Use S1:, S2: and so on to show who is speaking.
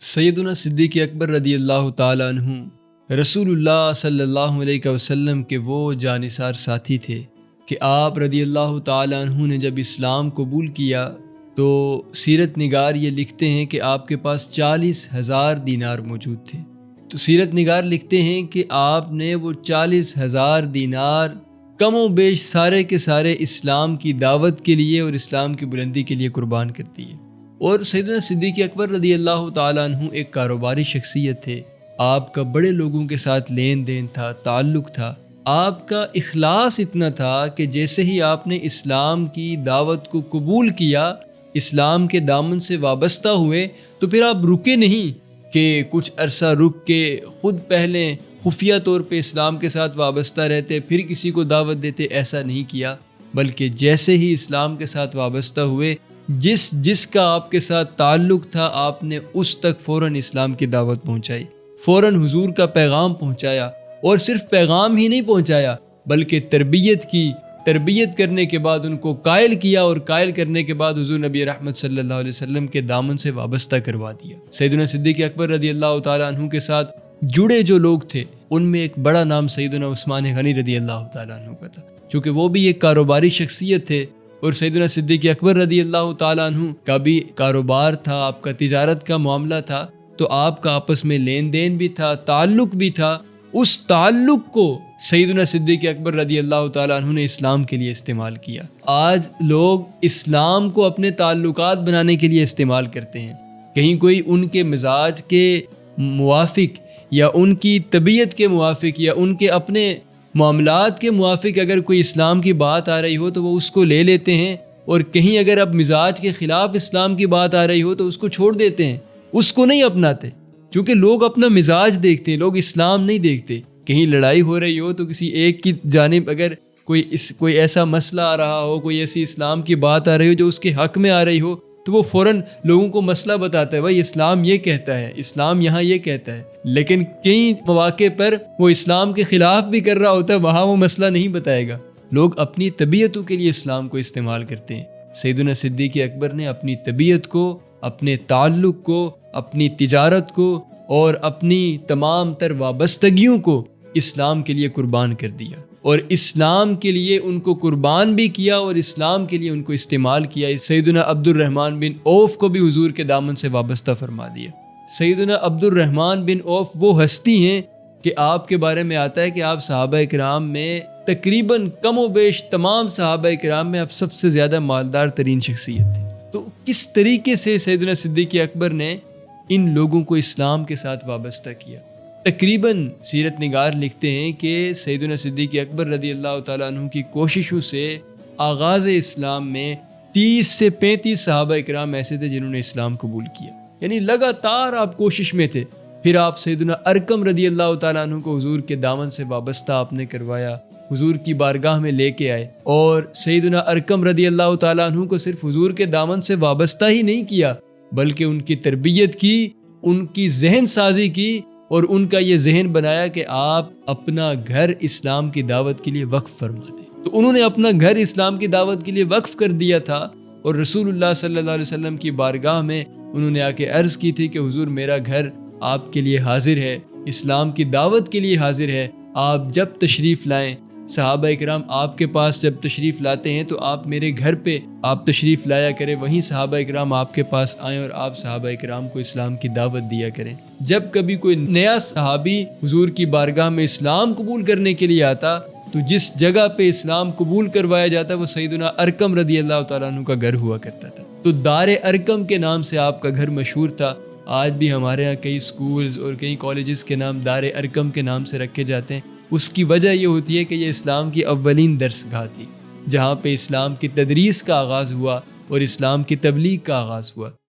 S1: سیدنا صدیق اکبر رضی اللہ تعالیٰ عنہ رسول اللہ صلی اللہ علیہ وسلم کے وہ جانثار ساتھی تھے کہ آپ رضی اللہ تعالیٰ عنہ نے جب اسلام قبول کیا تو سیرت نگار یہ لکھتے ہیں کہ آپ کے پاس 40,000 دینار موجود تھے۔ تو سیرت نگار لکھتے ہیں کہ آپ نے وہ 40,000 دینار کم و بیش سارے کے سارے اسلام کی دعوت کے لیے اور اسلام کی بلندی کے لیے قربان کر دیے۔ اور سیدنا صدیق اکبر رضی اللہ تعالیٰ عنہ ایک کاروباری شخصیت تھے۔ آپ کا بڑے لوگوں کے ساتھ لین دین تھا، تعلق تھا۔ آپ کا اخلاص اتنا تھا کہ جیسے ہی آپ نے اسلام کی دعوت کو قبول کیا، اسلام کے دامن سے وابستہ ہوئے، تو پھر آپ رکے نہیں کہ کچھ عرصہ رک کے خود پہلے خفیہ طور پہ اسلام کے ساتھ وابستہ رہتے پھر کسی کو دعوت دیتے، ایسا نہیں کیا، بلکہ جیسے ہی اسلام کے ساتھ وابستہ ہوئے، جس کا آپ کے ساتھ تعلق تھا، آپ نے اس تک فوراً اسلام کی دعوت پہنچائی، فوراً حضور کا پیغام پہنچایا، اور صرف پیغام ہی نہیں پہنچایا بلکہ تربیت کرنے کے بعد ان کو قائل کیا، اور قائل کرنے کے بعد حضور نبی رحمت صلی اللہ علیہ وسلم کے دامن سے وابستہ کروا دیا۔ سیدنا صدیق اکبر رضی اللہ تعالیٰ عنہ کے ساتھ جڑے جو لوگ تھے، ان میں ایک بڑا نام سیدنا عثمان غنی رضی اللہ تعالیٰ عنہ کا تھا، چونکہ وہ بھی ایک کاروباری شخصیت تھے، اور سیدنا صدیق اکبر رضی اللہ تعالیٰ عنہ کا بھی کاروبار تھا، آپ کا تجارت کا معاملہ تھا، تو آپ کا آپس میں لین دین بھی تھا، تعلق بھی تھا۔ اس تعلق کو سیدنا صدیق اکبر رضی اللہ تعالیٰ عنہ نے اسلام کے لیے استعمال کیا۔ آج لوگ اسلام کو اپنے تعلقات بنانے کے لیے استعمال کرتے ہیں، کہیں کوئی ان کے مزاج کے موافق یا ان کی طبیعت کے موافق یا ان کے اپنے معاملات کے موافق اگر کوئی اسلام کی بات آ رہی ہو تو وہ اس کو لے لیتے ہیں، اور کہیں اگر اب مزاج کے خلاف اسلام کی بات آ رہی ہو تو اس کو چھوڑ دیتے ہیں، اس کو نہیں اپناتے، کیونکہ لوگ اپنا مزاج دیکھتے ہیں، لوگ اسلام نہیں دیکھتے۔ کہیں لڑائی ہو رہی ہو تو کسی ایک کی جانب اگر کوئی ایسا مسئلہ آ رہا ہو، کوئی ایسی اسلام کی بات آ رہی ہو جو اس کے حق میں آ رہی ہو، تو وہ فوراً لوگوں کو مسئلہ بتاتا ہے، بھائی اسلام یہ کہتا ہے، اسلام یہاں یہ کہتا ہے۔ لیکن کئی مواقع پر وہ اسلام کے خلاف بھی کر رہا ہوتا ہے، وہاں وہ مسئلہ نہیں بتائے گا۔ لوگ اپنی طبیعتوں کے لیے اسلام کو استعمال کرتے ہیں۔ سیدنا صدیق اکبر نے اپنی طبیعت کو، اپنے تعلق کو، اپنی تجارت کو اور اپنی تمام تر وابستگیوں کو اسلام کے لیے قربان کر دیا، اور اسلام کے لیے ان کو قربان بھی کیا اور اسلام کے لیے ان کو استعمال کیا۔ سیدنا عبد الرحمن بن عوف کو بھی حضور کے دامن سے وابستہ فرما دیا۔ سیدنا عبد الرحمن بن عوف وہ ہستی ہیں کہ آپ کے بارے میں آتا ہے کہ آپ صحابہ کرام میں تقریباً کم و بیش تمام صحابہ کرام میں آپ سب سے زیادہ مالدار ترین شخصیت تھے۔ تو کس طریقے سے سیدنا صدیق اکبر نے ان لوگوں کو اسلام کے ساتھ وابستہ کیا؟ تقریباً سیرت نگار لکھتے ہیں کہ سیدنا صدیق اکبر رضی اللہ تعالیٰ عنہ کی کوششوں سے آغاز اسلام میں 30 سے 35 صحابہ کرام ایسے تھے جنہوں نے اسلام قبول کیا، یعنی لگاتار آپ کوشش میں تھے۔ پھر آپ سیدنا ارقم رضی اللہ تعالیٰ عنہ کو حضور کے دامن سے وابستہ آپ نے کروایا، حضور کی بارگاہ میں لے کے آئے، اور سیدنا ارقم رضی اللہ تعالیٰ عنہ کو صرف حضور کے دامن سے وابستہ ہی نہیں کیا بلکہ ان کی تربیت کی، ان کی ذہن سازی کی، اور ان کا یہ ذہن بنایا کہ آپ اپنا گھر اسلام کی دعوت کے لیے وقف فرما دیں۔ تو انہوں نے اپنا گھر اسلام کی دعوت کے لیے وقف کر دیا تھا، اور رسول اللہ صلی اللہ علیہ وسلم کی بارگاہ میں انہوں نے آ کے عرض کی تھی کہ حضور میرا گھر آپ کے لیے حاضر ہے، اسلام کی دعوت کے لیے حاضر ہے، آپ جب تشریف لائیں۔ صحابہ کرام آپ کے پاس جب تشریف لاتے ہیں تو آپ میرے گھر پہ آپ تشریف لایا کریں، وہیں صحابہ کرام آپ کے پاس آئیں اور آپ صحابہ کرام کو اسلام کی دعوت دیا کریں۔ جب کبھی کوئی نیا صحابی حضور کی بارگاہ میں اسلام قبول کرنے کے لیے آتا تو جس جگہ پہ اسلام قبول کروایا جاتا وہ سیدنا ارقم رضی اللہ تعالیٰ عنہ کا گھر ہوا کرتا تھا۔ تو دار ارقم کے نام سے آپ کا گھر مشہور تھا۔ آج بھی ہمارے یہاں کئی سکولز اور کئی کالجز کے نام دار ارقم کے نام سے رکھے جاتے ہیں۔ اس کی وجہ یہ ہوتی ہے کہ یہ اسلام کی اولین درس گاہ تھی، جہاں پہ اسلام کی تدریس کا آغاز ہوا اور اسلام کی تبلیغ کا آغاز ہوا۔